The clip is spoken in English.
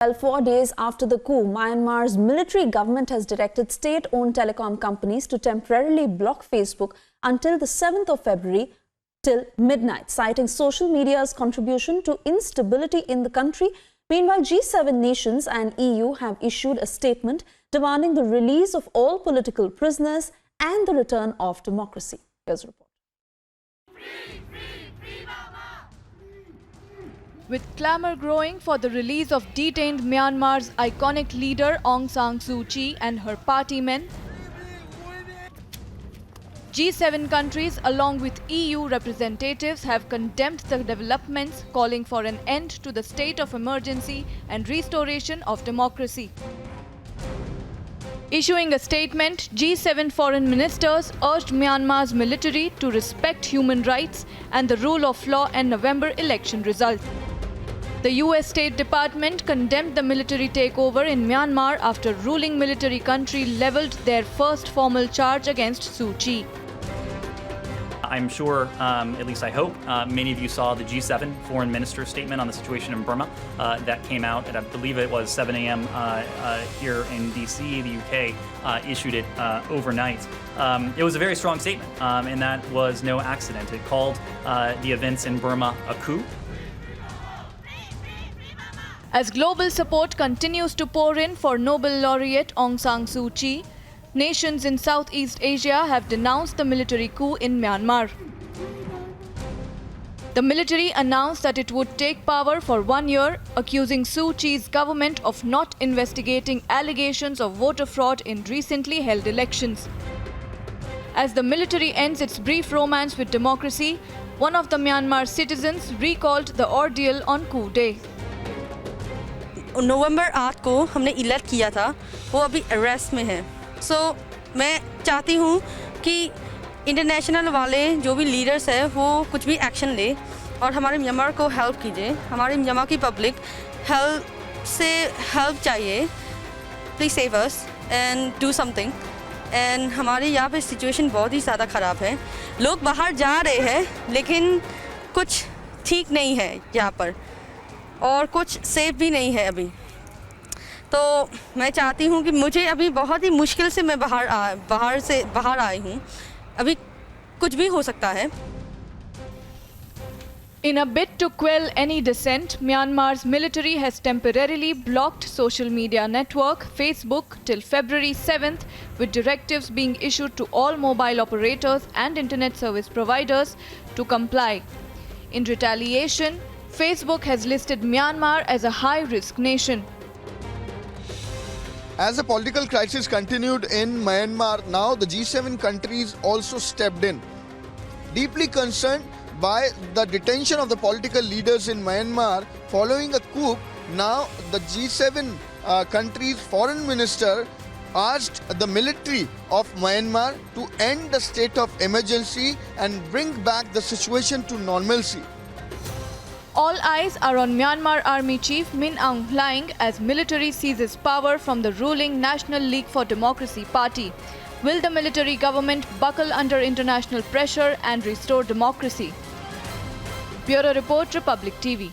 Well, 4 days after the coup, Myanmar's military government has directed state-owned telecom companies to temporarily block Facebook until the 7th of February till midnight, citing social media's contribution to instability in the country. Meanwhile, G7 nations and EU have issued a statement demanding the release of all political prisoners and the return of democracy. Here's a report. With clamour growing for the release of detained Myanmar's iconic leader Aung San Suu Kyi and her party men, G7 countries along with EU representatives have condemned the developments, calling for an end to the state of emergency and restoration of democracy. Issuing a statement, G7 foreign ministers urged Myanmar's military to respect human rights and the rule of law and November election result. The US State Department condemned the military takeover in Myanmar after ruling military country leveled their first formal charge against Suu Kyi. I'm sure, at least I hope, many of you saw the G7 foreign minister statement on the situation in Burma that came out at, I believe it was 7 a.m. Here in DC. The UK issued it overnight. It was a very strong statement, and that was no accident. It called the events in Burma a coup. As global support continues to pour in for Nobel laureate Aung San Suu Kyi, nations in Southeast Asia have denounced the military coup in Myanmar. The military announced that it would take power for 1 year, accusing Suu Kyi's government of not investigating allegations of voter fraud in recently held elections. As the military ends its brief romance with democracy, one of the Myanmar citizens recalled the ordeal on coup day. नवंबर 8 को हमने elect किया था, वो अभी arrest में है। मैं चाहती हूँ कि इंटरनेशनल वाले जो भी लीडर्स हैं वो कुछ भी एक्शन ले और हमारे म्यांमार को हेल्प कीजिए। हमारे म्यांमार की पब्लिक हेल्प चाहिए। Please save us and do something. And हमारे यहाँ पे सिचुएशन बहुत ही ज़्यादा ख़राब है। लोग बाहर जा रहे हैं लेकिन कुछ ठीक नहीं है यहाँ पर और कुछ सेफ भी नहीं है अभी। तो मैं चाहती हूँ कि मुझे अभी बहुत ही मुश्किल से मैं बाहर आई हूँ। अभी कुछ भी हो सकता है। In a bid to quell any dissent, Myanmar's military has temporarily blocked social media network Facebook till February 7th, with directives being issued to all mobile operators and internet service providers to comply. In retaliation, Facebook has listed Myanmar as a high-risk nation. As the political crisis continued in Myanmar, now the G7 countries also stepped in. Deeply concerned by the detention of the political leaders in Myanmar following a coup, now the G7 countries' foreign minister asked the military of Myanmar to end the state of emergency and bring back the situation to normalcy. All eyes are on Myanmar Army Chief Min Aung Hlaing as military seizes power from the ruling National League for Democracy party. Will the military government buckle under international pressure and restore democracy? Bureau Report, Republic TV.